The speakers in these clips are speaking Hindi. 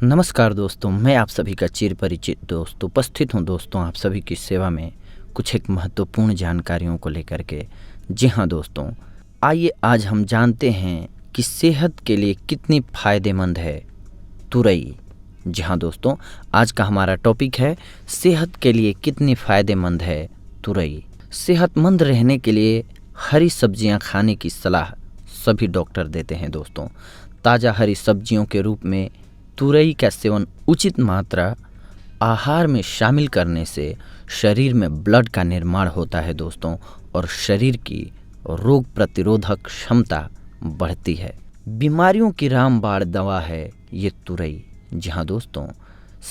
नमस्कार दोस्तों, मैं आप सभी का चिर परिचित दोस्त उपस्थित हूँ दोस्तों आप सभी की सेवा में कुछ एक महत्वपूर्ण जानकारियों को लेकर के। जी हाँ दोस्तों, आइए आज हम जानते हैं कि सेहत के लिए कितनी फ़ायदेमंद है तुरई। जी हाँ दोस्तों, आज का हमारा टॉपिक है सेहत के लिए कितनी फ़ायदेमंद है तुरई। सेहतमंद रहने के लिए हरी सब्जियां खाने की सलाह सभी डॉक्टर देते हैं दोस्तों। ताज़ा हरी सब्जियों के रूप में तुरई का सेवन उचित मात्रा आहार में शामिल करने से शरीर में ब्लड का निर्माण होता है दोस्तों, और शरीर की रोग प्रतिरोधक क्षमता बढ़ती है। बीमारियों की रामबाण दवा है ये तुरई। जी हाँ दोस्तों,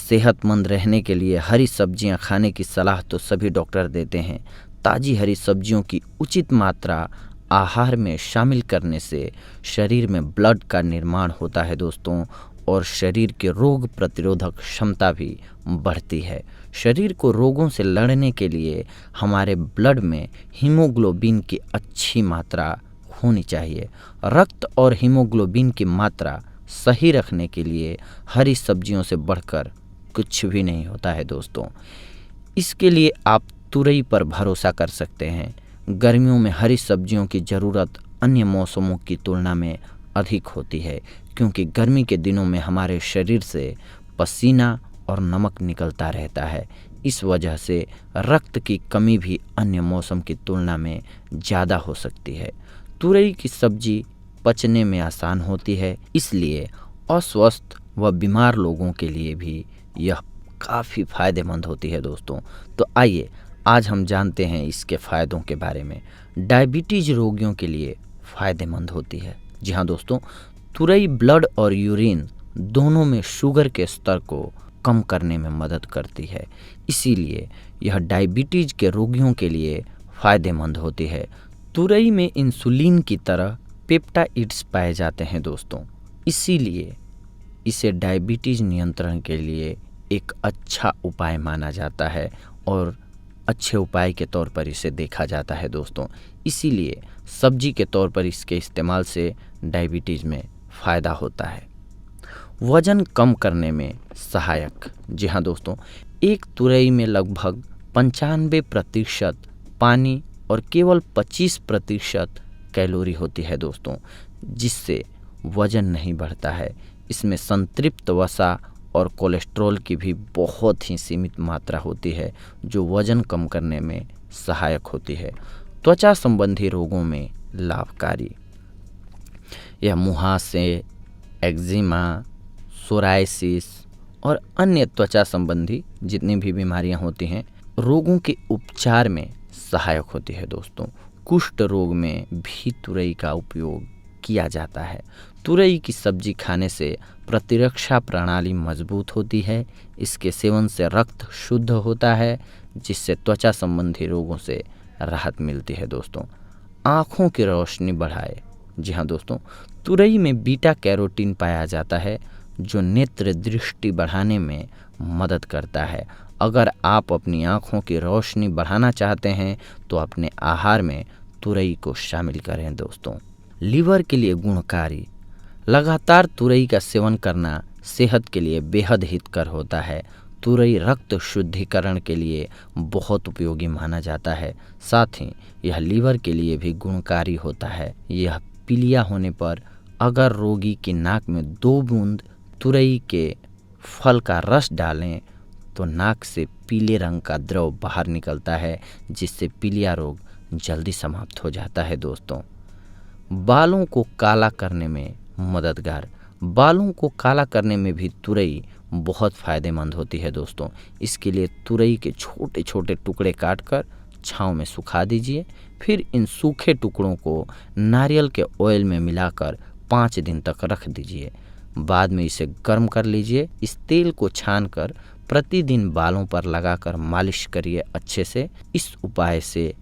सेहतमंद रहने के लिए हरी सब्जियां खाने की सलाह तो सभी डॉक्टर देते हैं। ताज़ी हरी सब्जियों की उचित मात्रा आहार में शामिल करने से शरीर में ब्लड का निर्माण होता है दोस्तों, और शरीर के रोग प्रतिरोधक क्षमता भी बढ़ती है। शरीर को रोगों से लड़ने के लिए हमारे ब्लड में हीमोग्लोबिन की अच्छी मात्रा होनी चाहिए। रक्त और हीमोग्लोबिन की मात्रा सही रखने के लिए हरी सब्जियों से बढ़कर कुछ भी नहीं होता है दोस्तों। इसके लिए आप तुरई पर भरोसा कर सकते हैं। गर्मियों में हरी सब्जियों की ज़रूरत अन्य मौसमों की तुलना में अधिक होती है, क्योंकि गर्मी के दिनों में हमारे शरीर से पसीना और नमक निकलता रहता है। इस वजह से रक्त की कमी भी अन्य मौसम की तुलना में ज़्यादा हो सकती है। तुरई की सब्जी पचने में आसान होती है, इसलिए अस्वस्थ व बीमार लोगों के लिए भी यह काफ़ी फ़ायदेमंद होती है दोस्तों। तो आइए आज हम जानते हैं इसके फ़ायदों के बारे में। डायबिटीज़ रोगियों के लिए फ़ायदेमंद होती है। जी हाँ दोस्तों, तुरई ब्लड और यूरिन दोनों में शुगर के स्तर को कम करने में मदद करती है, इसीलिए यह डायबिटीज़ के रोगियों के लिए फ़ायदेमंद होती है। तुरई में इंसुलिन की तरह पेप्टाइड्स पाए जाते हैं दोस्तों, इसीलिए इसे डायबिटीज़ नियंत्रण के लिए एक अच्छा उपाय माना जाता है और अच्छे उपाय के तौर पर इसे देखा जाता है दोस्तों। इसीलिए सब्जी के तौर पर इसके इस्तेमाल से डायबिटीज़ में फ़ायदा होता है। वज़न कम करने में सहायक। जी हाँ दोस्तों, एक तुरई में लगभग 95% पानी और केवल 25% कैलोरी होती है दोस्तों, जिससे वज़न नहीं बढ़ता है। इसमें संतृप्त वसा और कोलेस्ट्रॉल की भी बहुत ही सीमित मात्रा होती है, जो वज़न कम करने में सहायक होती है। त्वचा संबंधी रोगों में लाभकारी। यह मुहासे, एक्जिमा, सोराइसिस और अन्य त्वचा संबंधी जितनी भी बीमारियां होती हैं, रोगों के उपचार में सहायक होती है दोस्तों। कुष्ठ रोग में भी तुरई का उपयोग किया जाता है। तुरई की सब्जी खाने से प्रतिरक्षा प्रणाली मजबूत होती है। इसके सेवन से रक्त शुद्ध होता है, जिससे त्वचा संबंधी रोगों से राहत मिलती है दोस्तों। आँखों की रोशनी बढ़ाए। जी हाँ दोस्तों, तुरई में बीटा कैरोटीन पाया जाता है, जो नेत्र दृष्टि बढ़ाने में मदद करता है। अगर आप अपनी आँखों की रोशनी बढ़ाना चाहते हैं तो अपने आहार में तुरई को शामिल करें दोस्तों। लीवर के लिए गुणकारी। लगातार तुरई का सेवन करना सेहत के लिए बेहद हितकर होता है। तुरई रक्त शुद्धिकरण के लिए बहुत उपयोगी माना जाता है। साथ ही यह लीवर के लिए भी गुणकारी होता है। यह पीलिया होने पर अगर रोगी की नाक में 2 बूंद तुरई के फल का रस डालें तो नाक से पीले रंग का द्रव बाहर निकलता है, जिससे पीलिया रोग जल्दी समाप्त हो जाता है दोस्तों। बालों को काला करने में मददगार। बालों को काला करने में भी तुरई बहुत फ़ायदेमंद होती है दोस्तों। इसके लिए तुरई के छोटे छोटे टुकड़े काटकर छांव में सुखा दीजिए। फिर इन सूखे टुकड़ों को नारियल के ऑयल में मिलाकर 5 दिन तक रख दीजिए। बाद में इसे गर्म कर लीजिए। इस तेल को छानकर प्रतिदिन बालों पर लगाकर मालिश करिए अच्छे से। इस उपाय से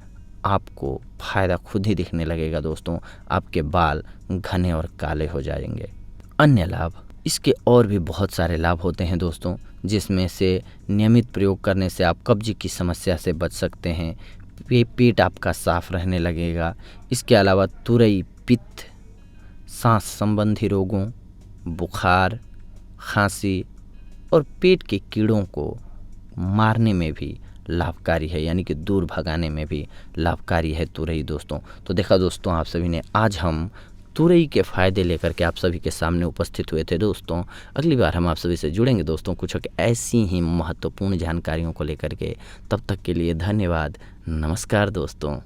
आपको फ़ायदा खुद ही दिखने लगेगा दोस्तों। आपके बाल घने और काले हो जाएंगे। अन्य लाभ। इसके और भी बहुत सारे लाभ होते हैं दोस्तों, जिसमें से नियमित प्रयोग करने से आप कब्ज की समस्या से बच सकते हैं। पेट आपका साफ रहने लगेगा। इसके अलावा तुरई पित्त, सांस संबंधी रोगों, बुखार, खांसी और पेट के कीड़ों को मारने में भी लाभकारी है, यानी कि दूर भगाने में भी लाभकारी है तुरई दोस्तों। तो देखा दोस्तों आप सभी ने, आज हम तुरई के फ़ायदे लेकर के आप सभी के सामने उपस्थित हुए थे दोस्तों। अगली बार हम आप सभी से जुड़ेंगे दोस्तों कुछ ऐसी ही महत्वपूर्ण जानकारियों को लेकर के। तब तक के लिए धन्यवाद, नमस्कार दोस्तों।